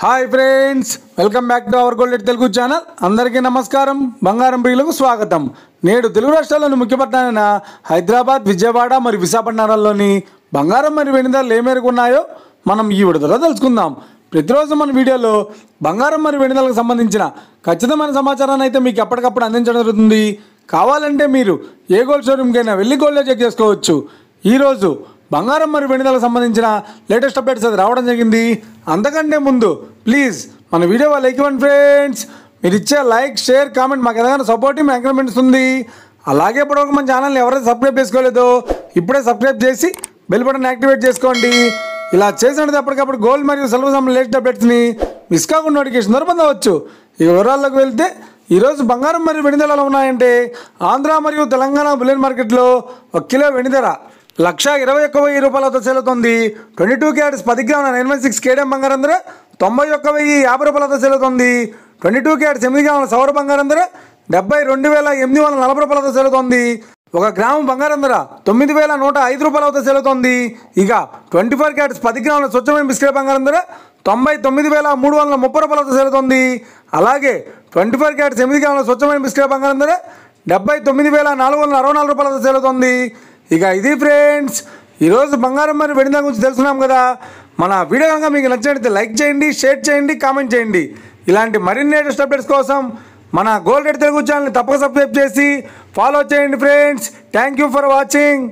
Hi friends, welcome back to our gold Telugu channel. అందరికీ నమస్కారం. బంగారం ప్రియులకు స్వాగతం. నేడు తెలుగు రాష్ట్రాల్లోని ముఖ్య పట్టణాలైన హైదరాబాద్, విజయవాడ మరియు విశాఖపట్నాల్లోని బంగారం మరియు వెండి ధరలు ఏ మేరకు ఉన్నాయో మనం ఈ విడుదలలో తెలుసుకుందాం. ప్రతిరోజు మన వీడియోలో బంగారం మరియు వెండి ధరలకు సంబంధించిన ఖచ్చితమైన సమాచారాన్ని అయితే మీకు ఎప్పటికప్పుడు అందించడం జరుగుతుంది. కావాలంటే మీరు ఏ గోల్డ్ షోరూమ్కైనా వెళ్ళి గోల్డ్ చెక్ చేసుకోవచ్చు. ఈరోజు బంగారం మరియు వెండి ధరలకు సంబంధించిన లేటెస్ట్ అప్డేట్స్ అది రావడం జరిగింది. అంతకంటే ముందు ప్లీజ్ మన వీడియో లైక్ ఇవ్వండి ఫ్రెండ్స్. మీరు ఇచ్చే లైక్, షేర్, కామెంట్ మాకు ఏదైనా సపోర్టివ్ ఎంకరేజ్మెంట్ ఉంది. అలాగే ఇప్పటివరకు మన ఛానల్ని ఎవరైతే సబ్స్క్రైబ్ చేసుకోలేదో ఇప్పుడే సబ్స్క్రైబ్ చేసి బెల్ బటన్ యాక్టివేట్ చేసుకోండి. ఇలా చేసినట్టు ఎప్పటికప్పుడు గోల్డ్ మరియు సిల్వర్ సంబంధించిన లేటెస్ట్ అప్డేట్స్ని మిస్ కాకుండా నోటిఫికేషన్ ద్వారా పొందవచ్చు. ఈ వివరాల్లోకి వెళ్తే ఈరోజు బంగారం మరియు వెండి ధరలు ఉన్నాయంటే ఆంధ్ర మరియు తెలంగాణ బులియన్ మార్కెట్లో 1 కిలో వెండి ధర 1,21,000 రూపాయలతో సేల్ అవుతుంది. 22 క్యారెట్స్ 10 గ్రాముల 916 కేడియం బంగారం ధర 91,050 రూపాయలతో సేల్ అవుతుంది. 22 క్యారెట్స్ 8 గ్రాముల సౌర బంగారం ధర 72,840 రూపాయలతో సేల్ అవుతుంది. 1 గ్రాము బంగారం ధర 9,105 రూపాయలతో సేల్ అవుతుంది. ఇక 24 క్యారెట్స్ 10 గ్రాముల స్వచ్ఛమైన బిస్కెట్ బంగారం ధర 99,330 రూపాయలతో సేల్ అవుతుంది. అలాగే 24 క్యారెట్స్ 8 గ్రాముల స్వచ్ఛమైన బిస్కెట్ బంగారం ధర 79,464 రూపాయలతో సేల్ అవుతుంది. ఇక ఇది ఫ్రెండ్స్, ఈరోజు బంగారం మరియు వెండి ధర గురించి తెలుసుకున్నాం కదా. మన వీడియో కనుక మీకు నచ్చినట్లయితే లైక్ చేయండి, షేర్ చేయండి, కామెంట్ చేయండి. ఇలాంటి మరిన్ని లేటెస్ట్ అప్డేట్స్ కోసం మన గోల్డ్ తెలుగు ఛానల్ని తప్పక సబ్స్క్రైబ్ చేసి ఫాలో చేయండి friends. Thank you for watching.